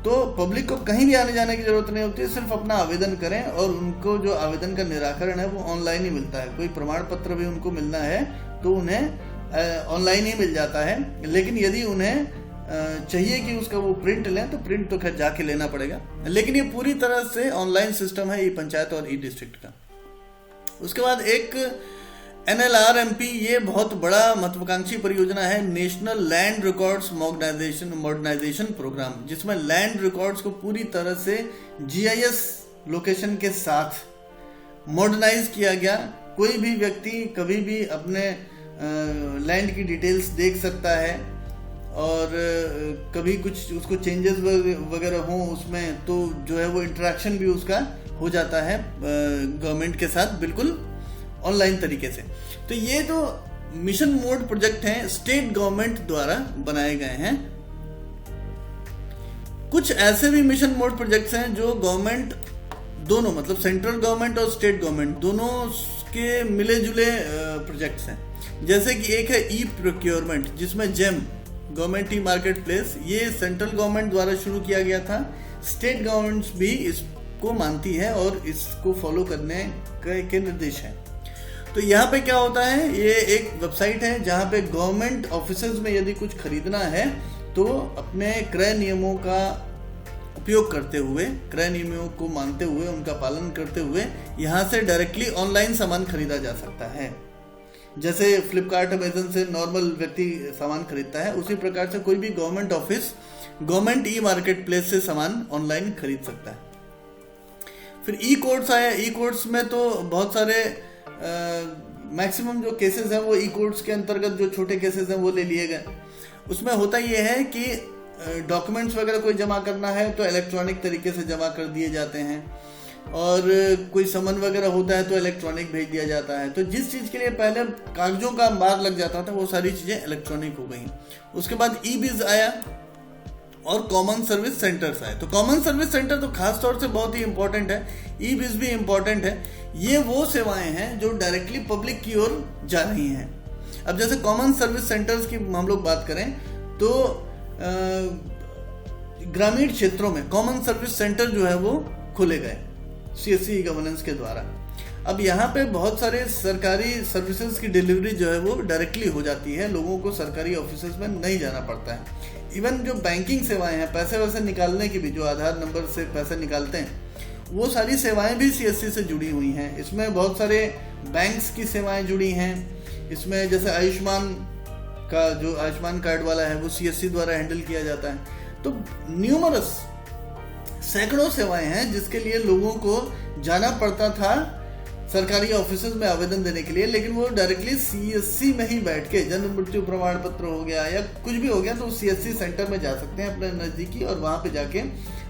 तो पब्लिक को कहीं भी आने जाने की जरूरत नहीं होती, सिर्फ अपना आवेदन करें और उनको जो आवेदन का निराकरण है वो ऑनलाइन ही मिलता है। कोई प्रमाण पत्र भी उनको मिलना है तो उन्हें ऑनलाइन ही मिल जाता है, लेकिन यदि उन्हें चाहिए कि उसका वो प्रिंट लें तो प्रिंट तो खैर जाके लेना पड़ेगा, लेकिन ये पूरी तरह से ऑनलाइन सिस्टम है ई पंचायत और ई डिस्ट्रिक्ट का। उसके बाद एक NLRMP, ये बहुत बड़ा महत्वाकांक्षी परियोजना है, national land records modernization programme, जिसमें लैंड रिकॉर्ड्स को पूरी तरह से GIS लोकेशन के साथ मॉडर्नाइज किया गया। कोई भी व्यक्ति कभी भी अपने लैंड की डिटेल्स देख सकता है और कभी कुछ उसको चेंजेस वगैरह हो उसमें, तो जो है वो इंटरेक्शन भी उसका हो जाता है गवर्नमेंट के साथ बिल्कुल ऑनलाइन तरीके से। तो ये जो मिशन मोड प्रोजेक्ट हैं स्टेट गवर्नमेंट द्वारा बनाए गए हैं। कुछ ऐसे भी मिशन मोड प्रोजेक्ट्स हैं जो गवर्नमेंट दोनों, मतलब सेंट्रल गवर्नमेंट और स्टेट गवर्नमेंट दोनों के मिले जुले प्रोजेक्ट्स हैं। जैसे कि एक है ई प्रोक्योरमेंट, जिसमें GEM government e market place, ये सेंट्रल गवर्नमेंट द्वारा शुरू किया गया था। स्टेट गवर्नमेंट्स भी इसको मानती है और इसको फॉलो करने के निर्देश हैं। तो यहाँ पे क्या होता है, ये एक वेबसाइट है जहाँ पे गवर्नमेंट ऑफिसेज में यदि कुछ खरीदना है तो अपने क्रय नियमों का उपयोग करते हुए, क्रय नियमों को मानते हुए, उनका पालन करते हुए यहाँ से डायरेक्टली ऑनलाइन सामान खरीदा जा सकता है। जैसे फ्लिपकार्ट, अमेजन से नॉर्मल व्यक्ति सामान खरीदता है, उसी प्रकार से कोई भी government office government e market place से सामान ऑनलाइन खरीद सकता है। फिर ई कोर्ट्स आया। ई कोर्ट्स में तो बहुत सारे मैक्सिमम जो केसेस हैं वो ई कोर्ट्स के अंतर्गत, जो छोटे केसेस हैं वो ले लिए गए। उसमें होता ये है कि डॉक्यूमेंट्स वगैरह कोई जमा करना है तो इलेक्ट्रॉनिक तरीके से जमा कर दिए जाते हैं, और कोई समन वगैरह होता है तो इलेक्ट्रॉनिक भेज दिया जाता है। तो जिस चीज़ के लिए पहले कागजों का मार लग जाता था वो सारी चीज़ें इलेक्ट्रॉनिक हो गई। उसके बाद ई बिज आया और कॉमन सर्विस सेंटर्स आए। तो कॉमन सर्विस सेंटर तो खास तौर से बहुत ही इंपॉर्टेंट है, ई बिज भी इंपॉर्टेंट है। ये वो सेवाएं हैं जो डायरेक्टली पब्लिक की ओर जा रही हैं। अब जैसे कॉमन सर्विस सेंटर्स की हम लोग बात करें तो ग्रामीण क्षेत्रों में कॉमन सर्विस सेंटर जो है वो खोले गए CSC गवर्नेंस के द्वारा। अब यहाँ पे बहुत सारे सरकारी सर्विसेज की डिलीवरी जो है वो डायरेक्टली हो जाती है, लोगों को सरकारी ऑफिसेज में नहीं जाना पड़ता है। इवन जो बैंकिंग सेवाएं हैं, पैसे वैसे निकालने की भी, जो आधार नंबर से पैसे निकालते हैं, वो सारी सेवाएं भी CSC से जुड़ी हुई हैं। इसमें बहुत सारे बैंक्स की सेवाएं जुड़ी हैं। इसमें जैसे आयुष्मान का जो आयुष्मान कार्ड वाला है वो CSC द्वारा हैंडल किया जाता है। तो न्यूमरस सैकड़ों सेवाएं हैं जिसके लिए लोगों को जाना पड़ता था सरकारी ऑफिसेज में आवेदन देने के लिए, लेकिन वो डायरेक्टली CSC में ही बैठ के, जन्म मृत्यु प्रमाण पत्र हो गया या कुछ भी हो गया, तो CSC सेंटर में जा सकते हैं अपने नज़दीकी, और वहाँ पे जाके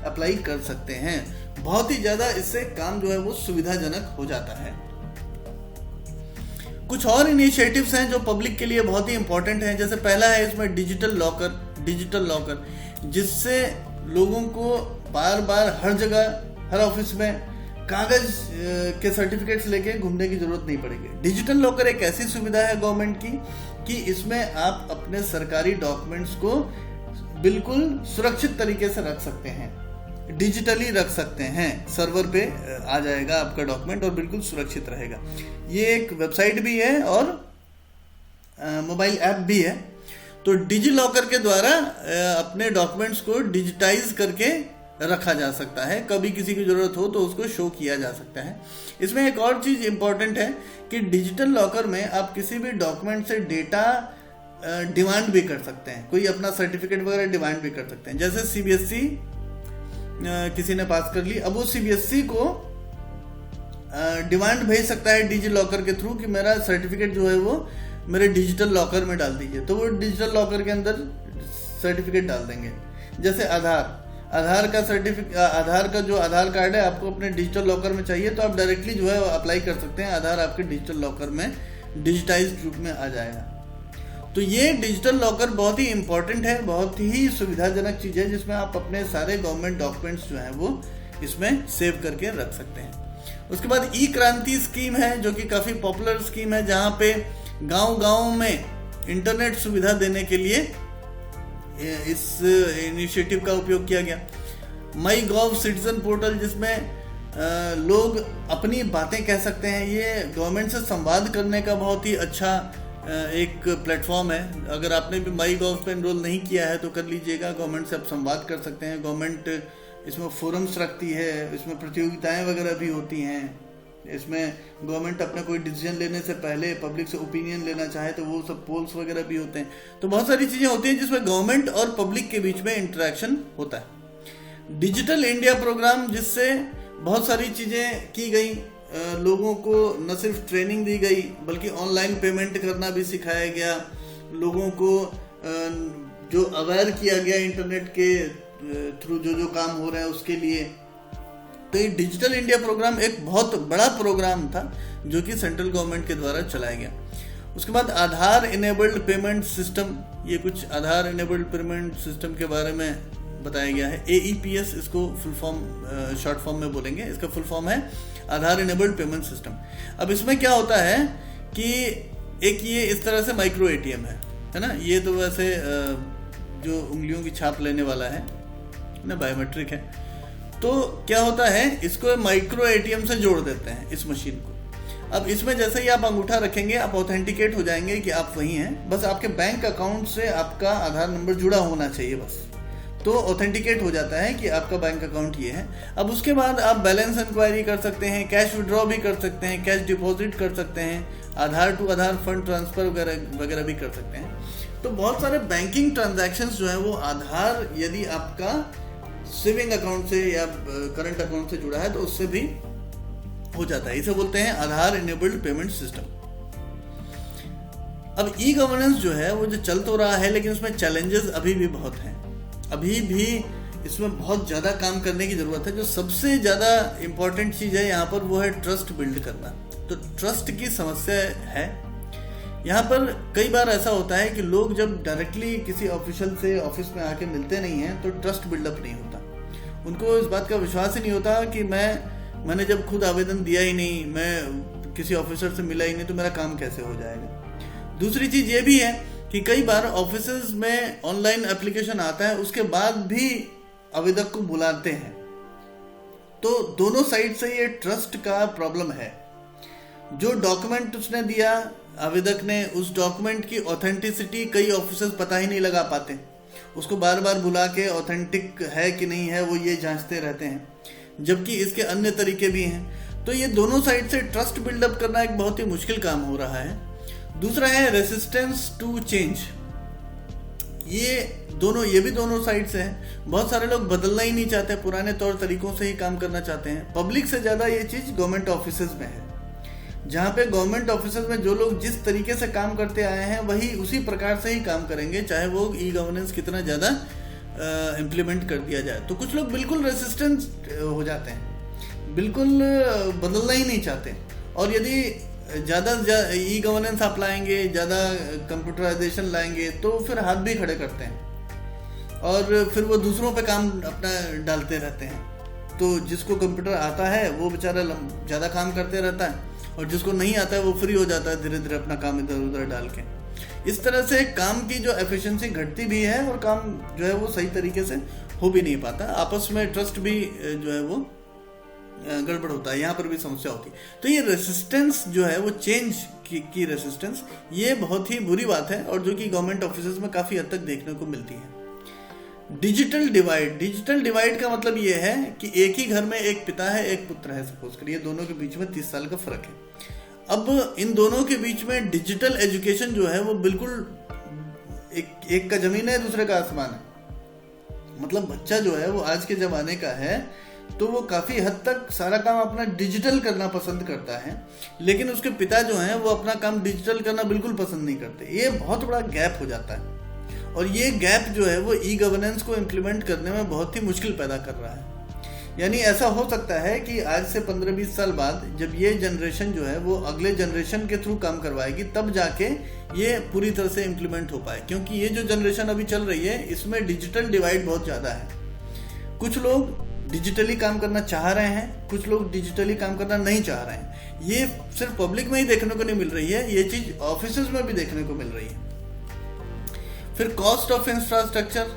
अप्लाई कर सकते हैं। बहुत ही ज़्यादा इससे काम जो है वो सुविधाजनक हो जाता है। कुछ और इनिशिएटिव्स हैं जो पब्लिक के लिए बहुत ही इंपॉर्टेंट हैं। जैसे पहला है इसमें डिजिटल लॉकर, जिससे लोगों को बार बार हर जगह, हर ऑफिस में कागज के सर्टिफिकेट्स लेके घूमने की जरूरत नहीं पड़ेगी। डिजिटल लॉकर एक ऐसी सुविधा है गवर्नमेंट की कि इसमें आप अपने सरकारी डॉक्यूमेंट्स को बिल्कुल सुरक्षित तरीके से रख सकते हैं, डिजिटली रख सकते हैं। सर्वर पे आ जाएगा आपका डॉक्यूमेंट और बिल्कुल सुरक्षित रहेगा। ये एक वेबसाइट भी है और मोबाइल ऐप भी है। तो डिजी लॉकर के द्वारा अपने डॉक्यूमेंट्स को डिजिटाइज करके रखा जा सकता है, कभी किसी की जरूरत हो तो उसको शो किया जा सकता है। इसमें एक और चीज़ इंपॉर्टेंट है कि डिजिटल लॉकर में आप किसी भी डॉक्यूमेंट से डेटा डिमांड भी कर सकते हैं, कोई अपना सर्टिफिकेट वगैरह डिमांड भी कर सकते हैं। जैसे CBSE किसी ने पास कर ली, अब वो CBSE को डिमांड भेज सकता है डिजी लॉकर के थ्रू कि मेरा सर्टिफिकेट जो है वो मेरे डिजिटल लॉकर में डाल दीजिए, तो वो डिजिटल लॉकर के अंदर सर्टिफिकेट डाल देंगे। जैसे आधार का जो आधार कार्ड है आपको अपने डिजिटल लॉकर में चाहिए, तो आप डायरेक्टली जो है अप्लाई कर सकते हैं, आधार आपके डिजिटल लॉकर में डिजिटाइज्ड रूप में आ जाएगा। तो ये डिजिटल लॉकर बहुत ही इंपॉर्टेंट है, बहुत ही सुविधाजनक चीज़ है, जिसमें आप अपने सारे गवर्नमेंट डॉक्यूमेंट्स जो हैं वो इसमें सेव करके रख सकते हैं। उसके बाद ई क्रांति स्कीम है जो कि काफ़ी पॉपुलर स्कीम है, जहाँ पे गांव-गांव में इंटरनेट सुविधा देने के लिए इस इनिशिएटिव का उपयोग किया गया। माई गॉव सिटीजन पोर्टल, जिसमें लोग अपनी बातें कह सकते हैं। ये गवर्नमेंट से संवाद करने का बहुत ही अच्छा एक प्लेटफॉर्म है। अगर आपने भी माई गॉव पे एनरोल नहीं किया है तो कर लीजिएगा, गवर्नमेंट से आप संवाद कर सकते हैं। गवर्नमेंट इसमें फोरम्स रखती है, इसमें प्रतियोगिताएं वगैरह भी होती हैं। इसमें गवर्नमेंट अपना कोई डिसीजन लेने से पहले पब्लिक से ओपिनियन लेना चाहे तो वो सब पोल्स वगैरह भी होते हैं। तो बहुत सारी चीज़ें होती हैं जिसमें गवर्नमेंट और पब्लिक के बीच में इंटरेक्शन होता है। डिजिटल इंडिया प्रोग्राम, जिससे बहुत सारी चीज़ें की गई, लोगों को न सिर्फ ट्रेनिंग दी गई बल्कि ऑनलाइन पेमेंट करना भी सिखाया गया, लोगों को जो अवेयर किया गया इंटरनेट के थ्रू जो काम हो रहा है उसके लिए। तो ये डिजिटल इंडिया प्रोग्राम एक बहुत बड़ा प्रोग्राम था जो कि सेंट्रल गवर्नमेंट के द्वारा चलाया गया। उसके बाद आधार इनेबल्ड पेमेंट सिस्टम, ये कुछ आधार इनेबल्ड पेमेंट सिस्टम के बारे में बताया गया है। AEPS इसको फुल फॉर्म शॉर्ट फॉर्म में बोलेंगे। इसका फुल फॉर्म है आधार इनेबल्ड पेमेंट सिस्टम। अब इसमें क्या होता है कि एक ये इस तरह से माइक्रो ATM है ना। ये तो वैसे जो उंगलियों की छाप लेने वाला है ना, बायोमेट्रिक है। तो क्या होता है, इसको माइक्रो ATM से जोड़ देते हैं इस मशीन को। अब इसमें जैसे ही आप अंगूठा रखेंगे आप ऑथेंटिकेट हो जाएंगे कि आप वही हैं। बस आपके बैंक अकाउंट से आपका आधार नंबर जुड़ा होना चाहिए बस। तो ऑथेंटिकेट हो जाता है कि आपका बैंक अकाउंट ये है। अब उसके बाद आप बैलेंस इंक्वायरी कर सकते हैं, कैश विड्रॉ भी कर सकते हैं, कैश डिपॉजिट कर सकते हैं, आधार टू आधार फंड ट्रांसफर वगैरह भी कर सकते हैं। तो बहुत सारे बैंकिंग ट्रांजैक्शंस जो है वो आधार यदि आपका सेविंग अकाउंट से या करंट अकाउंट से जुड़ा है तो उससे भी हो जाता है। इसे बोलते हैं आधार इनेबल्ड पेमेंट सिस्टम। अब ई गवर्नेंस जो है वो जो चल तो रहा है, लेकिन उसमें चैलेंजेस अभी भी बहुत हैं। अभी भी इसमें बहुत ज़्यादा काम करने की ज़रूरत है। जो सबसे ज़्यादा इम्पोर्टेंट चीज़ है यहाँ पर वो है ट्रस्ट बिल्ड करना। तो ट्रस्ट की समस्या है यहाँ पर। कई बार ऐसा होता है कि लोग जब डायरेक्टली किसी ऑफिशियल से ऑफिस में आके मिलते नहीं हैं तो ट्रस्ट बिल्डअप नहीं होता। उनको इस बात का विश्वास ही नहीं होता कि मैंने जब खुद आवेदन दिया ही नहीं, मैं किसी ऑफिसर से मिला ही नहीं, तो मेरा काम कैसे हो जाएगा। दूसरी चीज़ ये भी है कि कई बार ऑफिसेज में ऑनलाइन एप्लीकेशन आता है, उसके बाद भी आवेदक को बुलाते हैं। तो दोनों साइड से ये ट्रस्ट का प्रॉब्लम है। जो डॉक्यूमेंट उसने दिया आवेदक ने, उस डॉक्यूमेंट की ऑथेंटिसिटी कई ऑफिसर्स पता ही नहीं लगा पाते। उसको बार बार बुला के ऑथेंटिक है कि नहीं है वो ये जांचते रहते हैं, जबकि इसके अन्य तरीके भी हैं। तो ये दोनों साइड से ट्रस्ट बिल्डअप करना एक बहुत ही मुश्किल काम हो रहा है। दूसरा है रेसिस्टेंस टू चेंज। ये भी दोनों साइड से है। बहुत सारे लोग बदलना ही नहीं चाहते, पुराने तौर तरीकों से ही काम करना चाहते हैं। पब्लिक से ज़्यादा ये चीज़ गवर्नमेंट ऑफिसेज में है, जहाँ पे गवर्नमेंट ऑफिसेज में जो लोग जिस तरीके से काम करते आए हैं वही उसी प्रकार से ही काम करेंगे, चाहे वो ई गवर्नेंस कितना ज़्यादा इम्प्लीमेंट कर दिया जाए। तो कुछ लोग बिल्कुल रेसिस्टेंस हो जाते हैं, बिल्कुल बदलना ही नहीं चाहते। और यदि ज़्यादा ई गवर्नेंस आप लाएंगे, ज़्यादा कंप्यूटराइजेशन लाएंगे, तो फिर हाथ भी खड़े करते हैं और फिर वो दूसरों पे काम अपना डालते रहते हैं। तो जिसको कंप्यूटर आता है वो बेचारा ज़्यादा काम करते रहता है, और जिसको नहीं आता है वो फ्री हो जाता है धीरे धीरे अपना काम इधर उधर डाल के। इस तरह से काम की जो एफिशिएंसी घटती भी है और काम जो है वो सही तरीके से हो भी नहीं पाता। आपस में ट्रस्ट भी जो है वो गड़बड़ होता है, यहाँ पर भी समस्या होती है। तो ये रेसिस्टेंस जो है वो चेंज की रेसिस्टेंस, ये बहुत ही बुरी बात है, और जो कि गवर्नमेंट ऑफिसेज में काफ़ी हद तक देखने को मिलती है। डिजिटल डिवाइड का मतलब ये है कि एक ही घर में एक पिता है एक पुत्र है, सपोज करिए, दोनों के बीच में 30 साल का फर्क है। अब इन दोनों के बीच में डिजिटल एजुकेशन जो है वो बिल्कुल एक का जमीन है दूसरे का आसमान है। मतलब बच्चा जो है वो आज के ज़माने का है तो वो काफ़ी हद तक सारा काम अपना डिजिटल करना पसंद करता है, लेकिन उसके पिता जो हैं वो अपना काम डिजिटल करना बिल्कुल पसंद नहीं करते। ये बहुत बड़ा गैप हो जाता है, और ये गैप जो है वो ई गवर्नेंस को इम्प्लीमेंट करने में बहुत ही मुश्किल पैदा कर रहा है। यानी ऐसा हो सकता है कि आज से 15-20 साल बाद जब ये जनरेशन जो है वो अगले जनरेशन के थ्रू काम करवाएगी, तब जाके ये पूरी तरह से इम्प्लीमेंट हो पाए। क्योंकि ये जो जनरेशन अभी चल रही है इसमें डिजिटल डिवाइड बहुत ज़्यादा है। कुछ लोग डिजिटली काम करना चाह रहे हैं, कुछ लोग डिजिटली काम करना नहीं चाह रहे हैं। ये सिर्फ पब्लिक में ही देखने को नहीं मिल रही है, ये चीज़ ऑफिसेज में भी देखने को मिल रही है। फिर कॉस्ट ऑफ इंफ्रास्ट्रक्चर,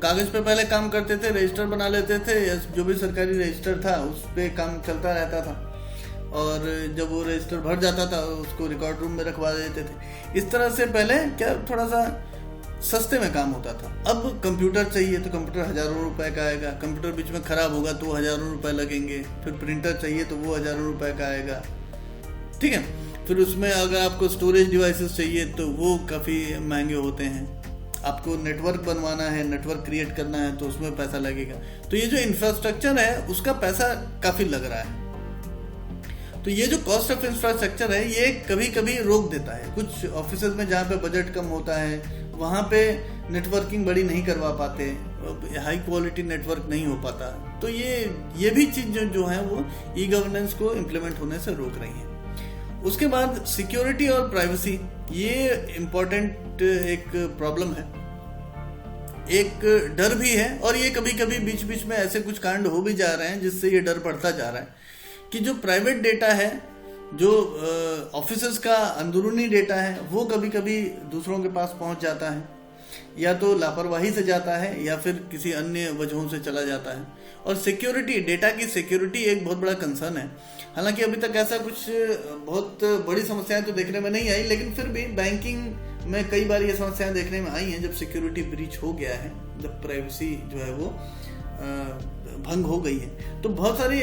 कागज पे पहले काम करते थे, रजिस्टर बना लेते थे, जो भी सरकारी रजिस्टर था उस पर काम चलता रहता था, और जब वो रजिस्टर भर जाता था उसको रिकॉर्ड रूम में रखवा देते थे। इस तरह से पहले क्या थोड़ा सा सस्ते में काम होता था। अब कंप्यूटर चाहिए तो कंप्यूटर हज़ारों रुपए का आएगा, कंप्यूटर बीच में ख़राब होगा तो हज़ारों रुपए लगेंगे। फिर प्रिंटर चाहिए तो वो हज़ारों रुपए का आएगा, ठीक है। फिर उसमें अगर आपको स्टोरेज डिवाइसेस चाहिए तो वो काफ़ी महंगे होते हैं। आपको नेटवर्क बनवाना है, नेटवर्क क्रिएट करना है तो उसमें पैसा लगेगा। तो ये जो इंफ्रास्ट्रक्चर है उसका पैसा काफ़ी लग रहा है। तो ये जो कॉस्ट ऑफ इंफ्रास्ट्रक्चर है ये कभी कभी रोक देता है। कुछ ऑफिसेज में जहाँ पे बजट कम होता है वहाँ पे नेटवर्किंग बड़ी नहीं करवा पाते, हाई क्वालिटी नेटवर्क नहीं हो पाता। तो ये भी चीज़ जो है वो ई गवर्नेंस को इम्प्लीमेंट होने से रोक रही है। उसके बाद सिक्योरिटी और प्राइवेसी, ये इम्पोर्टेंट एक प्रॉब्लम है, एक डर भी है। और ये कभी कभी बीच बीच में ऐसे कुछ कांड हो भी जा रहे हैं जिससे ये डर बढ़ता जा रहा है कि जो प्राइवेट डेटा है, जो ऑफिसेज का अंदरूनी डेटा है, वो कभी कभी दूसरों के पास पहुंच जाता है, या तो लापरवाही से जाता है या फिर किसी अन्य वजहों से चला जाता है। और सिक्योरिटी, डेटा की सिक्योरिटी एक बहुत बड़ा कंसर्न है। हालांकि अभी तक ऐसा कुछ बहुत बड़ी समस्याएं तो देखने में नहीं आई, लेकिन फिर भी बैंकिंग में कई बार ये समस्याएं देखने में आई हैं जब सिक्योरिटी ब्रीच हो गया है, जब प्राइवेसी जो है वो भंग हो गई है। तो बहुत सारी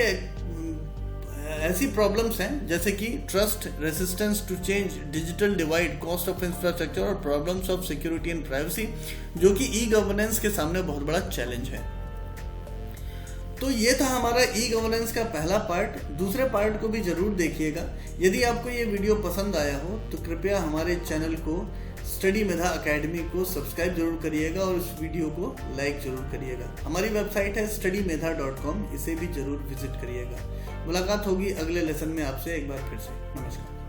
ऐसी प्रॉब्लम्स हैं जैसे कि trust, resistance to change, digital divide, cost of infrastructure और problems of security and privacy, जो कि ई गवर्नेंस के सामने बहुत बड़ा चैलेंज है। तो ये था हमारा ई गवर्नेंस का पहला पार्ट। दूसरे पार्ट को भी जरूर देखिएगा। यदि आपको ये वीडियो पसंद आया हो तो कृपया हमारे चैनल को स्टडी मेधा अकेडमी को सब्सक्राइब जरूर करिएगा और इस वीडियो को लाइक जरूर करिएगा। हमारी वेबसाइट है studymedha.com, इसे भी जरूर विजिट करिएगा। मुलाकात होगी अगले लेसन में आपसे एक बार फिर से। नमस्कार।